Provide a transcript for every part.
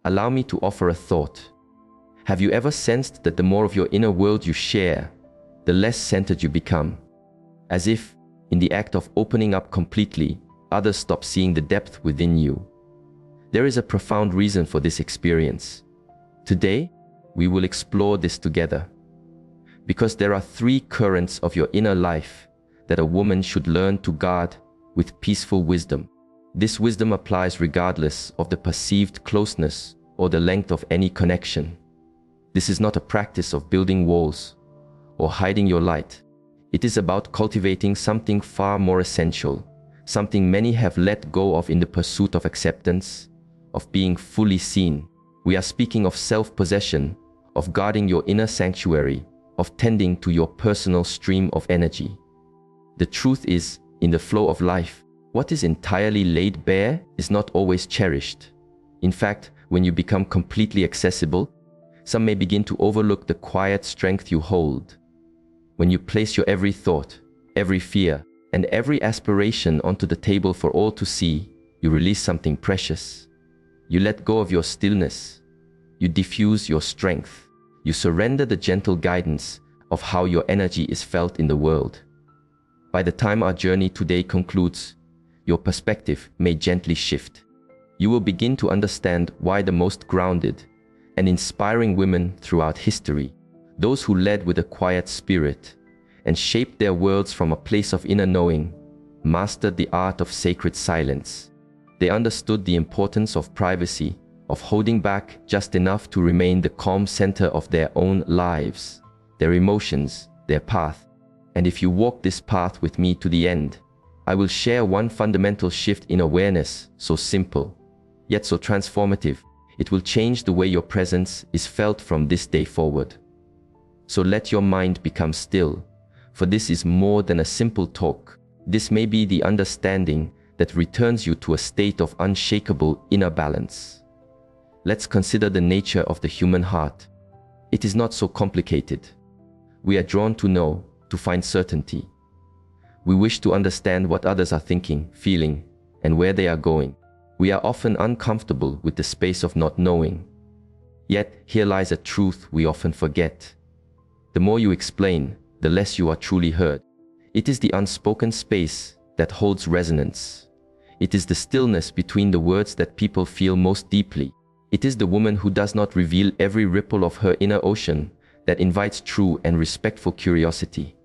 allow me to offer a thought. Have you ever sensed that the more of your inner world you share, the less centered you become? As if, in the act of opening up completely, others stop seeing the depth within you. There is a profound reason for this experience. Today, we will explore this together. Because there are 3 currents of your inner life that a woman should learn to guard with peaceful wisdom. This wisdom applies regardless of the perceived closeness or the length of any connection. This is not a practice of building walls or hiding your light. It is about cultivating something far more essential, something many have let go of in the pursuit of acceptance, of being fully seen. We are speaking of self-possession, of guarding your inner sanctuary, of tending to your personal stream of energy. The truth is, in the flow of life, what is entirely laid bare is not always cherished. In fact, when you become completely accessible, some may begin to overlook the quiet strength you hold. When you place your every thought, every fear, and every aspiration onto the table for all to see, you release something precious. You let go of your stillness. You diffuse your strength. You surrender the gentle guidance of how your energy is felt in the world. By the time our journey today concludes, your perspective may gently shift. You will begin to understand why the most grounded and inspiring women throughout history, those who led with a quiet spirit and shaped their worlds from a place of inner knowing, mastered the art of sacred silence. They understood the importance of privacy, of holding back just enough to remain the calm center of their own lives, their emotions, their path. And if you walk this path with me to the end, I will share one fundamental shift in awareness, so simple, yet so transformative. It will change the way your presence is felt from this day forward. So let your mind become still, for this is more than a simple talk. This may be the understanding that returns you to a state of unshakable inner balance. Let's consider the nature of the human heart. It is not so complicated. We are drawn to know, to find certainty. We wish to understand what others are thinking, feeling, and where they are going. We are often uncomfortable with the space of not knowing. Yet, here lies a truth we often forget. The more you explain, the less you are truly heard. It is the unspoken space that holds resonance. It is the stillness between the words that people feel most deeply. It is the woman who does not reveal every ripple of her inner ocean that invites true and respectful curiosity.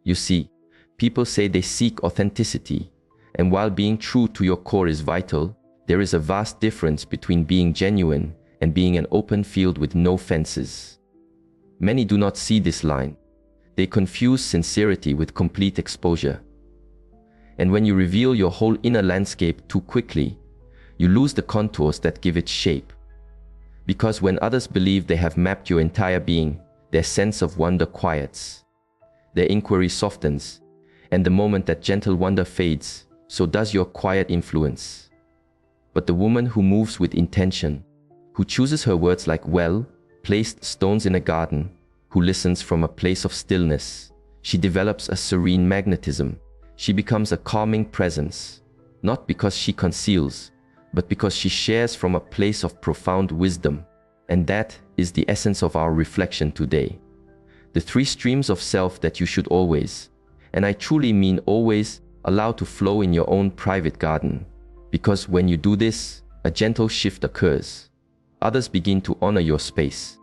You see, people say they seek authenticity, and while being true to your core is vital, there is a vast difference between being genuine and being an open field with no fences. Many do not see this line. They confuse sincerity with complete exposure. And when you reveal your whole inner landscape too quickly, you lose the contours that give it shape. Because when others believe they have mapped your entire being, their sense of wonder quiets. Their inquiry softens, and the moment that gentle wonder fades, so does your quiet influence. But the woman who moves with intention, who chooses her words like well-placed stones in a garden, who listens from a place of stillness, she develops a serene magnetism. She becomes a calming presence, not because she conceals, but because she shares from a place of profound wisdom. And that is the essence of our reflection today. The 3 streams of self that you should always, and I truly mean always, allow to flow in your own private garden. Because when you do this, a gentle shift occurs. Others begin to honor your space.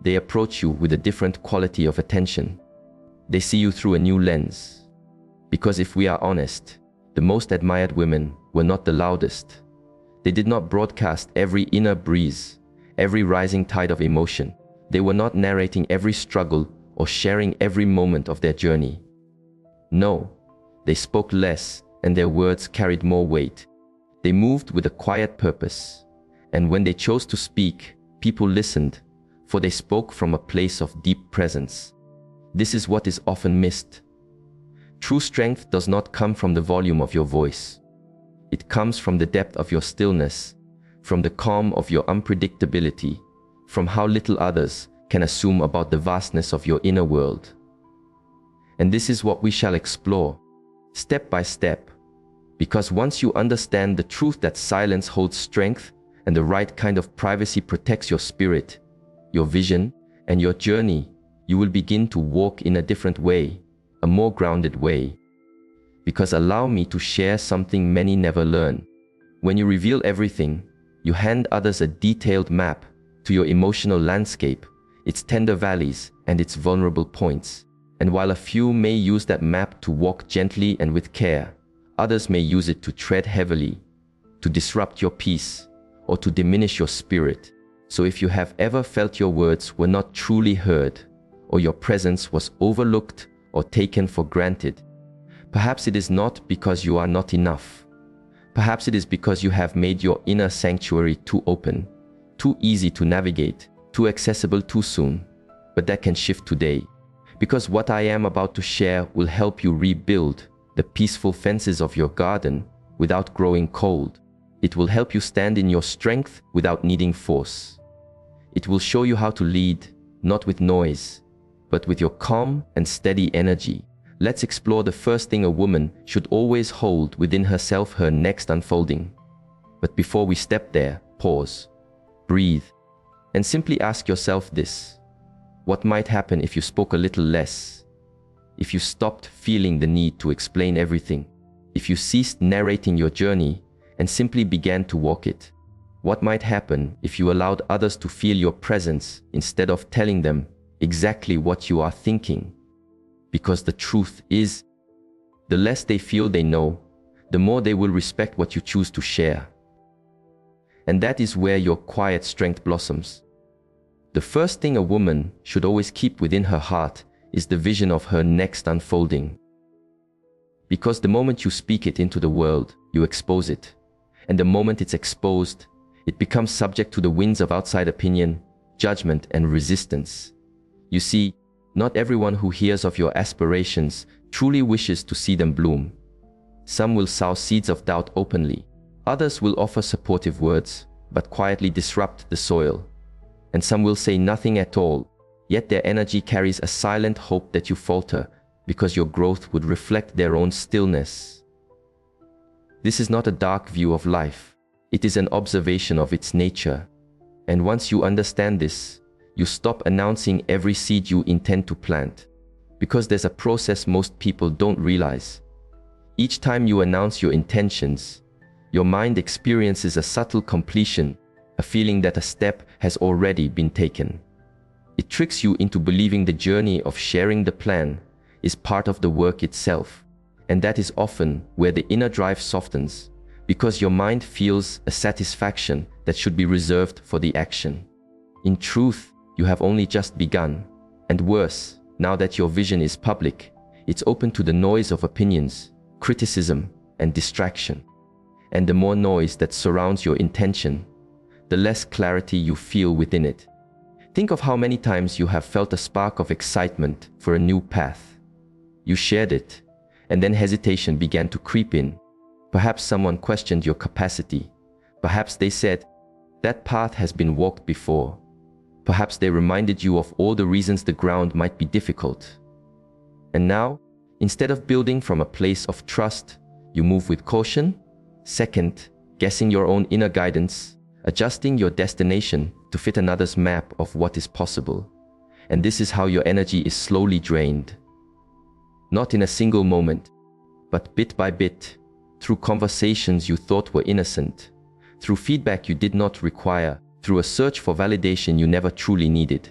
They approach you with a different quality of attention. They see you through a new lens. Because if we are honest, the most admired women were not the loudest. They did not broadcast every inner breeze, every rising tide of emotion. They were not narrating every struggle or sharing every moment of their journey. No, they spoke less, and their words carried more weight. They moved with a quiet purpose, and when they chose to speak, people listened, for they spoke from a place of deep presence. This is what is often missed. True strength does not come from the volume of your voice. It comes from the depth of your stillness, from the calm of your unpredictability, from how little others can assume about the vastness of your inner world. And this is what we shall explore, step by step, because once you understand the truth that silence holds strength and the right kind of privacy protects your spirit, your vision, and your journey, you will begin to walk in a different way, a more grounded way. Because allow me to share something many never learn. When you reveal everything, you hand others a detailed map to your emotional landscape, its tender valleys and its vulnerable points. And while a few may use that map to walk gently and with care, others may use it to tread heavily, to disrupt your peace, or to diminish your spirit. So if you have ever felt your words were not truly heard, or your presence was overlooked or taken for granted, perhaps it is not because you are not enough. Perhaps it is because you have made your inner sanctuary too open, too easy to navigate, too accessible too soon. But that can shift today, because what I am about to share will help you rebuild the peaceful fences of your garden without growing cold. It will help you stand in your strength without needing force. It will show you how to lead, not with noise, but with your calm and steady energy. Let's explore the first thing a woman should always hold within herself: her next unfolding. But before we step there, pause, breathe, and simply ask yourself this: what might happen if you spoke a little less? If you stopped feeling the need to explain everything? If you ceased narrating your journey and simply began to walk it? What might happen if you allowed others to feel your presence instead of telling them exactly what you are thinking? Because the truth is, the less they feel they know, the more they will respect what you choose to share. And that is where your quiet strength blossoms. The first thing a woman should always keep within her heart is the vision of her next unfolding. Because the moment you speak it into the world, you expose it. And the moment it's exposed, it becomes subject to the winds of outside opinion, judgment, and resistance. You see, not everyone who hears of your aspirations truly wishes to see them bloom. Some will sow seeds of doubt openly. Others will offer supportive words, but quietly disrupt the soil. And some will say nothing at all, yet their energy carries a silent hope that you falter, because your growth would reflect their own stillness. This is not a dark view of life. It is an observation of its nature. And once you understand this, you stop announcing every seed you intend to plant. Because there's a process most people don't realize. Each time you announce your intentions, your mind experiences a subtle completion, a feeling that a step has already been taken. It tricks you into believing the journey of sharing the plan is part of the work itself. And that is often where the inner drive softens, because your mind feels a satisfaction that should be reserved for the action. In truth, you have only just begun. And worse, now that your vision is public, it's open to the noise of opinions, criticism, and distraction. And the more noise that surrounds your intention, the less clarity you feel within it. Think of how many times you have felt a spark of excitement for a new path. You shared it, and then hesitation began to creep in. Perhaps someone questioned your capacity. Perhaps they said, "That path has been walked before." Perhaps they reminded you of all the reasons the ground might be difficult. And now, instead of building from a place of trust, you move with caution, second, guessing your own inner guidance, adjusting your destination to fit another's map of what is possible. And this is how your energy is slowly drained. Not in a single moment, but bit by bit, through conversations you thought were innocent, through feedback you did not require, through a search for validation you never truly needed.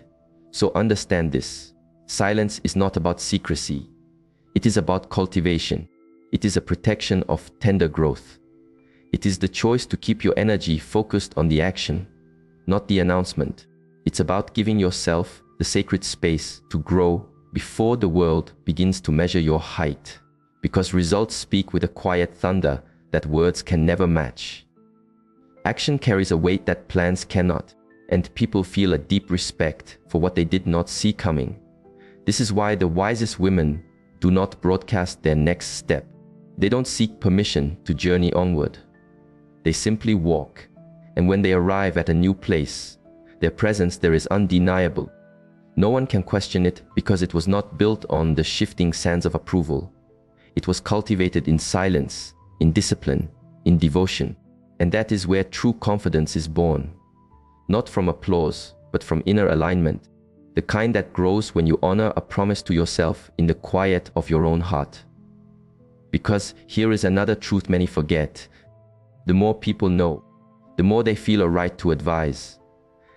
So understand this: silence is not about secrecy. It is about cultivation. It is a protection of tender growth. It is the choice to keep your energy focused on the action, not the announcement. It's about giving yourself the sacred space to grow before the world begins to measure your height. Because results speak with a quiet thunder that words can never match. Action carries a weight that plans cannot, and people feel a deep respect for what they did not see coming. This is why the wisest women do not broadcast their next step. They don't seek permission to journey onward. They simply walk, and when they arrive at a new place, their presence there is undeniable. No one can question it because it was not built on the shifting sands of approval. It was cultivated in silence, in discipline, in devotion. And that is where true confidence is born. Not from applause, but from inner alignment. The kind that grows when you honor a promise to yourself in the quiet of your own heart. Because here is another truth many forget. The more people know, the more they feel a right to advise.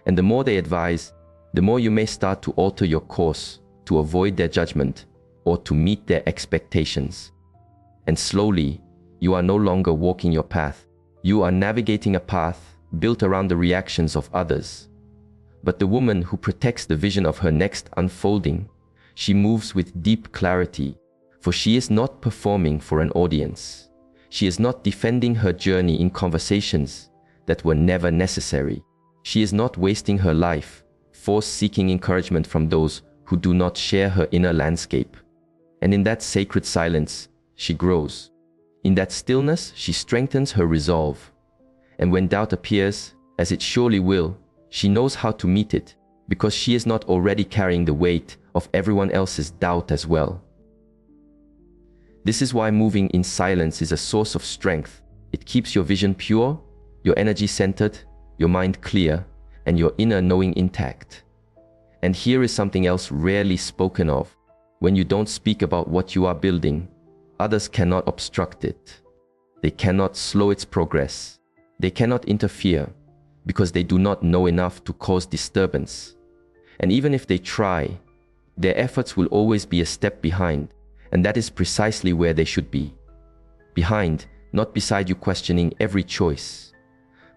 And the more they advise, the more you may start to alter your course, to avoid their judgment, or to meet their expectations. And slowly, you are no longer walking your path. You are navigating a path built around the reactions of others. But the woman who protects the vision of her next unfolding, she moves with deep clarity, for she is not performing for an audience. She is not defending her journey in conversations that were never necessary. She is not wasting her life, seeking encouragement from those who do not share her inner landscape. And in that sacred silence, she grows. In that stillness, she strengthens her resolve. And when doubt appears, as it surely will, she knows how to meet it, because she is not already carrying the weight of everyone else's doubt as well. This is why moving in silence is a source of strength. It keeps your vision pure, your energy centered, your mind clear, and your inner knowing intact. And here is something else rarely spoken of. When you don't speak about what you are building, others cannot obstruct it. They cannot slow its progress. They cannot interfere, because they do not know enough to cause disturbance. And even if they try, their efforts will always be a step behind, and that is precisely where they should be. Behind, not beside you questioning every choice.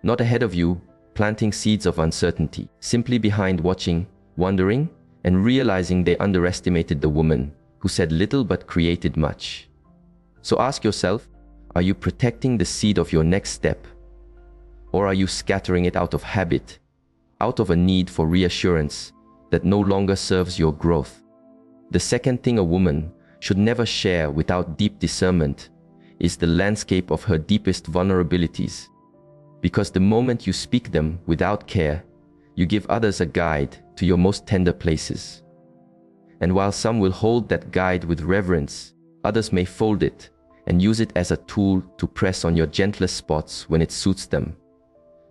Not ahead of you, planting seeds of uncertainty. Simply behind, watching, wondering, and realizing they underestimated the woman who said little but created much. So ask yourself, are you protecting the seed of your next step? Or are you scattering it out of habit, out of a need for reassurance that no longer serves your growth? The second thing a woman should never share without deep discernment is the landscape of her deepest vulnerabilities. Because the moment you speak them without care, you give others a guide to your most tender places. And while some will hold that guide with reverence, others may fold it and use it as a tool to press on your gentlest spots when it suits them.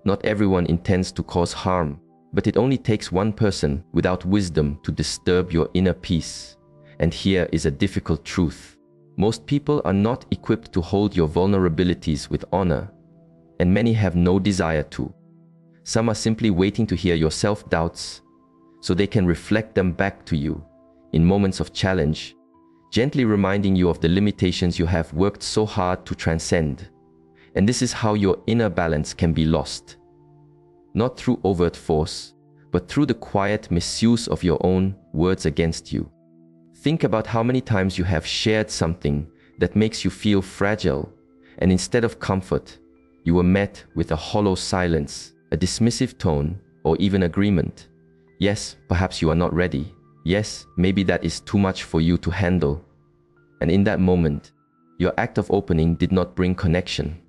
Not everyone intends to cause harm, but it only takes one person without wisdom to disturb your inner peace. And here is a difficult truth. Most people are not equipped to hold your vulnerabilities with honor, and many have no desire to. Some are simply waiting to hear your self-doubts, so they can reflect them back to you in moments of challenge, gently reminding you of the limitations you have worked so hard to transcend. And this is how your inner balance can be lost. Not through overt force, but through the quiet misuse of your own words against you. Think about how many times you have shared something that makes you feel fragile, and instead of comfort, you were met with a hollow silence, a dismissive tone, or even agreement. Yes, perhaps you are not ready. Yes, maybe that is too much for you to handle. And in that moment, your act of opening did not bring connection.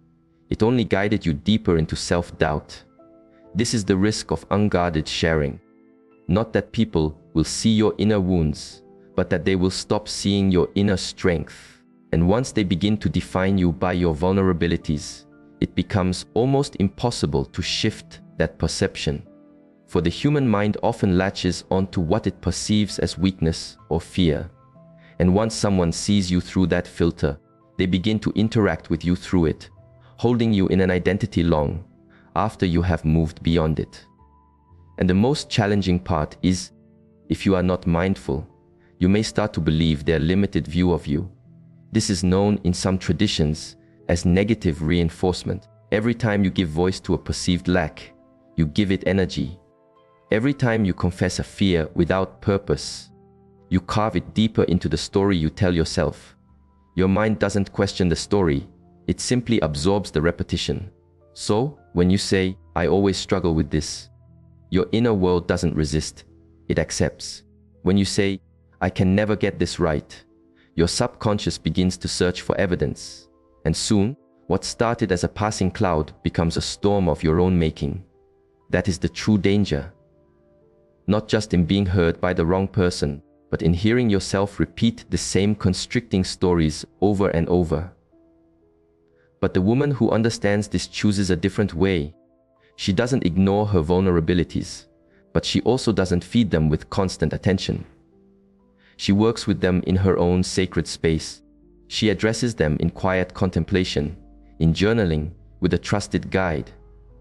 It only guided you deeper into self-doubt. This is the risk of unguarded sharing. Not that people will see your inner wounds, but that they will stop seeing your inner strength. And once they begin to define you by your vulnerabilities, it becomes almost impossible to shift that perception. For the human mind often latches onto what it perceives as weakness or fear. And once someone sees you through that filter, they begin to interact with you through it, holding you in an identity long after you have moved beyond it. And the most challenging part is, if you are not mindful, you may start to believe their limited view of you. This is known in some traditions as negative reinforcement. Every time you give voice to a perceived lack, you give it energy. Every time you confess a fear without purpose, you carve it deeper into the story you tell yourself. Your mind doesn't question the story, it simply absorbs the repetition. So, when you say, "I always struggle with this," your inner world doesn't resist, it accepts. When you say, "I can never get this right," your subconscious begins to search for evidence. And soon, what started as a passing cloud becomes a storm of your own making. That is the true danger. Not just in being heard by the wrong person, but in hearing yourself repeat the same constricting stories over and over. But the woman who understands this chooses a different way. She doesn't ignore her vulnerabilities, but she also doesn't feed them with constant attention. She works with them in her own sacred space. She addresses them in quiet contemplation, in journaling, with a trusted guide,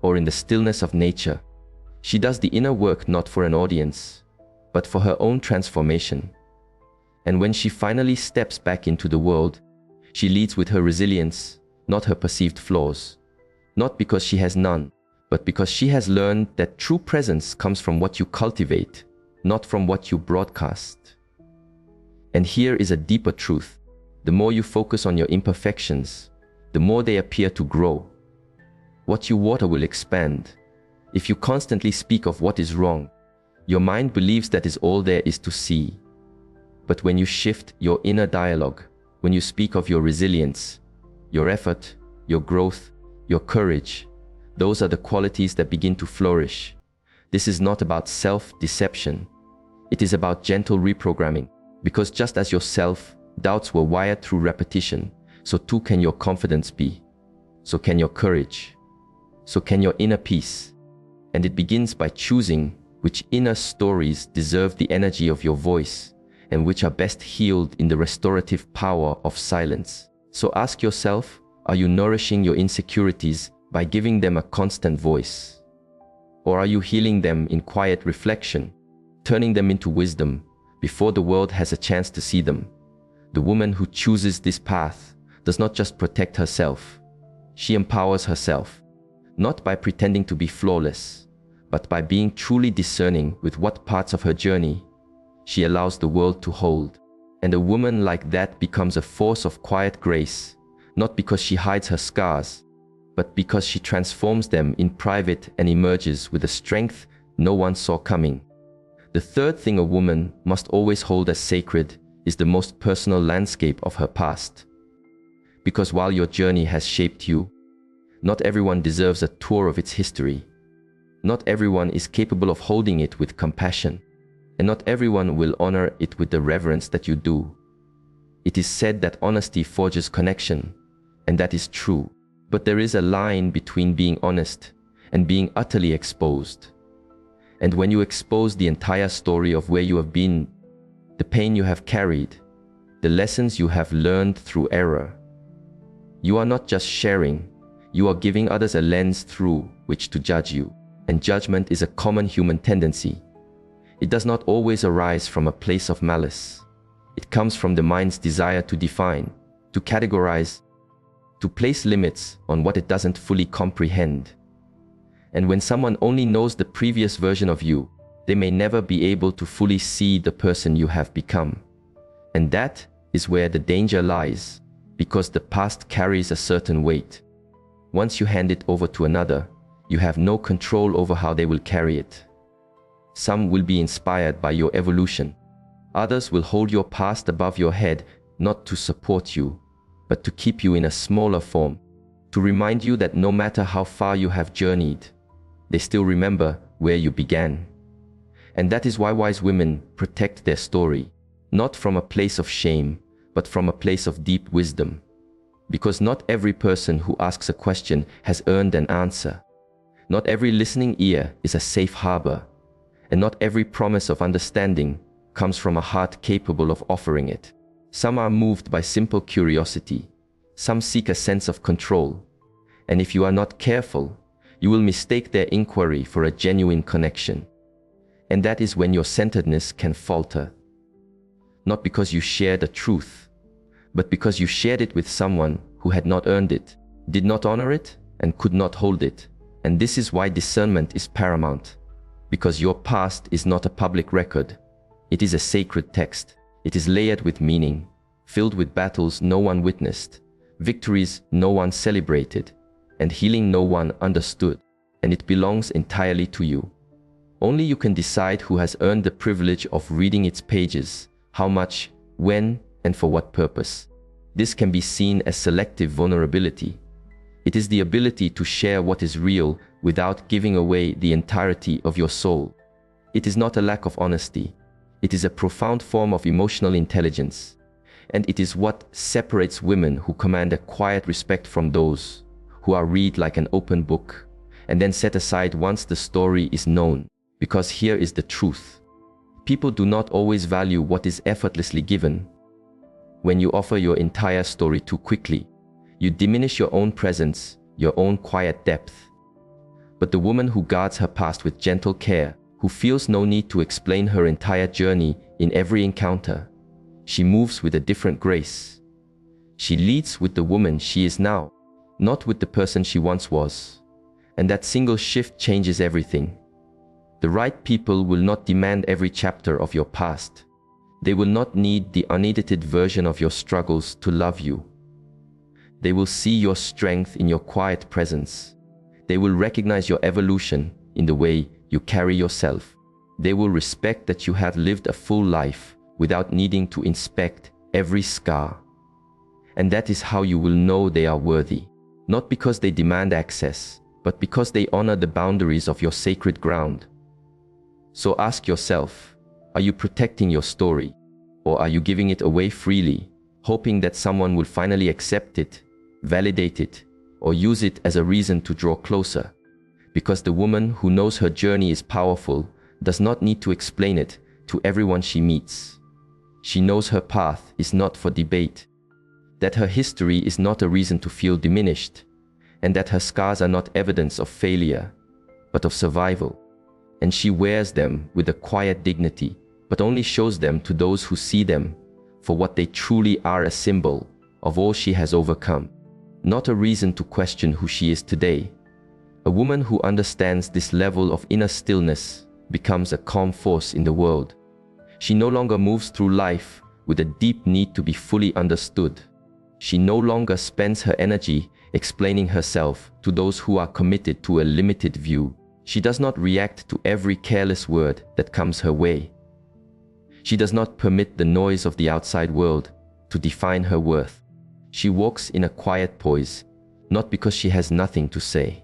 or in the stillness of nature. She does the inner work not for an audience, but for her own transformation. And when she finally steps back into the world, she leads with her resilience, not her perceived flaws. Not because she has none, but because she has learned that true presence comes from what you cultivate, not from what you broadcast. And here is a deeper truth. The more you focus on your imperfections, the more they appear to grow. What you water will expand. If you constantly speak of what is wrong, your mind believes that is all there is to see. But when you shift your inner dialogue, when you speak of your resilience, your effort, your growth, your courage, those are the qualities that begin to flourish. This is not about self-deception. It is about gentle reprogramming, because just as your self-doubts were wired through repetition, so too can your confidence be. So can your courage. So can your inner peace. And it begins by choosing which inner stories deserve the energy of your voice and which are best healed in the restorative power of silence. So ask yourself, are you nourishing your insecurities by giving them a constant voice? Or are you healing them in quiet reflection, turning them into wisdom before the world has a chance to see them? The woman who chooses this path does not just protect herself, she empowers herself, not by pretending to be flawless, but by being truly discerning with what parts of her journey she allows the world to hold. And a woman like that becomes a force of quiet grace, not because she hides her scars, but because she transforms them in private and emerges with a strength no one saw coming. The third thing a woman must always hold as sacred is the most personal landscape of her past. Because while your journey has shaped you, not everyone deserves a tour of its history. Not everyone is capable of holding it with compassion, and not everyone will honor it with the reverence that you do. It is said that honesty forges connection, and that is true. But there is a line between being honest and being utterly exposed. And when you expose the entire story of where you have been, the pain you have carried, the lessons you have learned through error, you are not just sharing, you are giving others a lens through which to judge you. And judgment is a common human tendency. It does not always arise from a place of malice. It comes from the mind's desire to define, to categorize, to place limits on what it doesn't fully comprehend. And when someone only knows the previous version of you, they may never be able to fully see the person you have become. And that is where the danger lies, because the past carries a certain weight. Once you hand it over to another, you have no control over how they will carry it. Some will be inspired by your evolution. Others will hold your past above your head, not to support you, but to keep you in a smaller form, to remind you that no matter how far you have journeyed, they still remember where you began. And that is why wise women protect their story, not from a place of shame, but from a place of deep wisdom. Because not every person who asks a question has earned an answer. Not every listening ear is a safe harbor, and not every promise of understanding comes from a heart capable of offering it. Some are moved by simple curiosity. Some seek a sense of control. And if you are not careful, you will mistake their inquiry for a genuine connection. And that is when your centeredness can falter. Not because you shared the truth, but because you shared it with someone who had not earned it, did not honor it, and could not hold it. And this is why discernment is paramount. Because your past is not a public record. It is a sacred text. It is layered with meaning, filled with battles no one witnessed, victories no one celebrated, and healing no one understood. And it belongs entirely to you. Only you can decide who has earned the privilege of reading its pages, how much, when, and for what purpose. This can be seen as selective vulnerability. It is the ability to share what is real without giving away the entirety of your soul. It is not a lack of honesty. It is a profound form of emotional intelligence. And it is what separates women who command a quiet respect from those who are read like an open book and then set aside once the story is known. Because here is the truth. People do not always value what is effortlessly given. When you offer your entire story too quickly, you diminish your own presence, your own quiet depth. But the woman who guards her past with gentle care, who feels no need to explain her entire journey in every encounter, she moves with a different grace. She leads with the woman she is now, not with the person she once was. And that single shift changes everything. The right people will not demand every chapter of your past. They will not need the unedited version of your struggles to love you. They will see your strength in your quiet presence. They will recognize your evolution in the way you carry yourself. They will respect that you have lived a full life without needing to inspect every scar. And that is how you will know they are worthy, not because they demand access, but because they honor the boundaries of your sacred ground. So ask yourself, are you protecting your story, or are you giving it away freely, hoping that someone will finally accept it, validate it, or use it as a reason to draw closer? Because the woman who knows her journey is powerful does not need to explain it to everyone she meets. She knows her path is not for debate, that her history is not a reason to feel diminished, and that her scars are not evidence of failure, but of survival. And she wears them with a quiet dignity, but only shows them to those who see them for what they truly are, a symbol of all she has overcome, not a reason to question who she is today. A woman who understands this level of inner stillness becomes a calm force in the world. She no longer moves through life with a deep need to be fully understood. She no longer spends her energy explaining herself to those who are committed to a limited view. She does not react to every careless word that comes her way. She does not permit the noise of the outside world to define her worth. She walks in a quiet poise, not because she has nothing to say,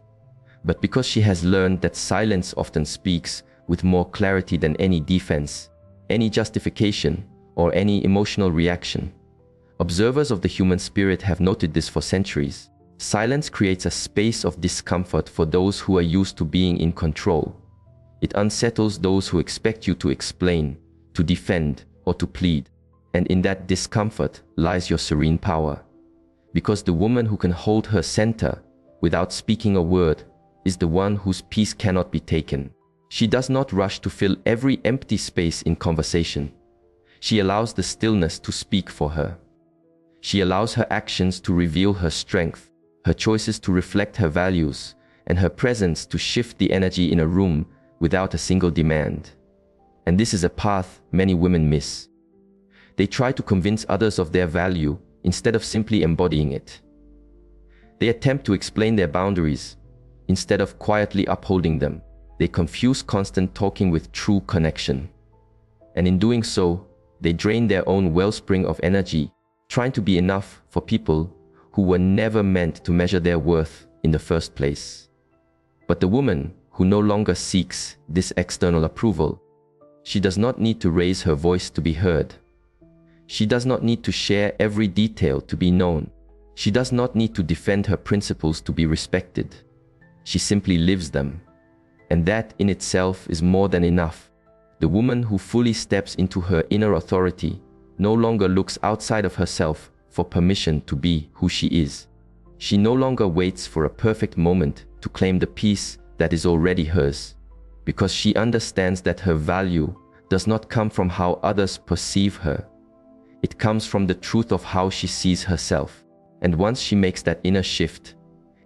but because she has learned that silence often speaks with more clarity than any defense, any justification, or any emotional reaction. Observers of the human spirit have noted this for centuries. Silence creates a space of discomfort for those who are used to being in control. It unsettles those who expect you to explain, to defend, or to plead. And in that discomfort lies your serene power. Because the woman who can hold her center without speaking a word is the one whose peace cannot be taken. She does not rush to fill every empty space in conversation. She allows the stillness to speak for her. She allows her actions to reveal her strength, her choices to reflect her values, and her presence to shift the energy in a room without a single demand. And this is a path many women miss. They try to convince others of their value instead of simply embodying it. They attempt to explain their boundaries instead of quietly upholding them. They confuse constant talking with true connection. And in doing so, they drain their own wellspring of energy, trying to be enough for people who were never meant to measure their worth in the first place. But the woman who no longer seeks this external approval, she does not need to raise her voice to be heard. She does not need to share every detail to be known. She does not need to defend her principles to be respected. She simply lives them. And that in itself is more than enough. The woman who fully steps into her inner authority no longer looks outside of herself for permission to be who she is. She no longer waits for a perfect moment to claim the peace that is already hers, because she understands that her value does not come from how others perceive her. It comes from the truth of how she sees herself. And once she makes that inner shift,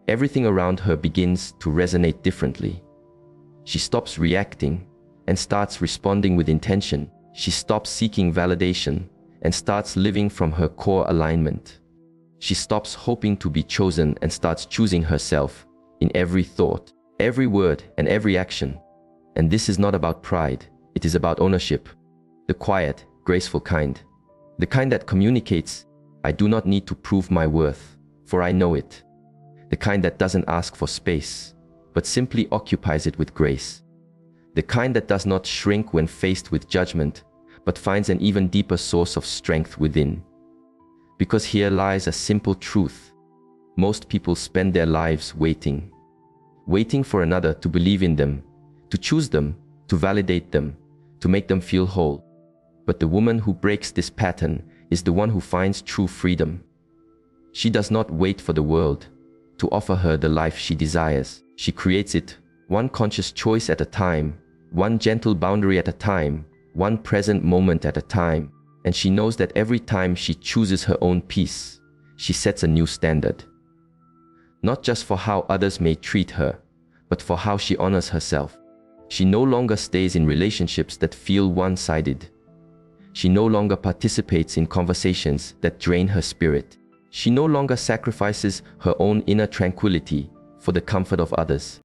everything around her begins to resonate differently. She stops reacting and starts responding with intention. She stops seeking validation and starts living from her core alignment. She stops hoping to be chosen and starts choosing herself in every thought, every word, and every action. And this is not about pride, it is about ownership. The quiet, graceful kind. The kind that communicates, I do not need to prove my worth, for I know it. The kind that doesn't ask for space, but simply occupies it with grace. The kind that does not shrink when faced with judgment, but finds an even deeper source of strength within. Because here lies a simple truth. Most people spend their lives waiting. Waiting for another to believe in them, to choose them, to validate them, to make them feel whole. But the woman who breaks this pattern is the one who finds true freedom. She does not wait for the world to offer her the life she desires. She creates it, one conscious choice at a time, one gentle boundary at a time, one present moment at a time. And she knows that every time she chooses her own peace, she sets a new standard. Not just for how others may treat her, but for how she honors herself. She no longer stays in relationships that feel one-sided. She no longer participates in conversations that drain her spirit. She no longer sacrifices her own inner tranquility for the comfort of others.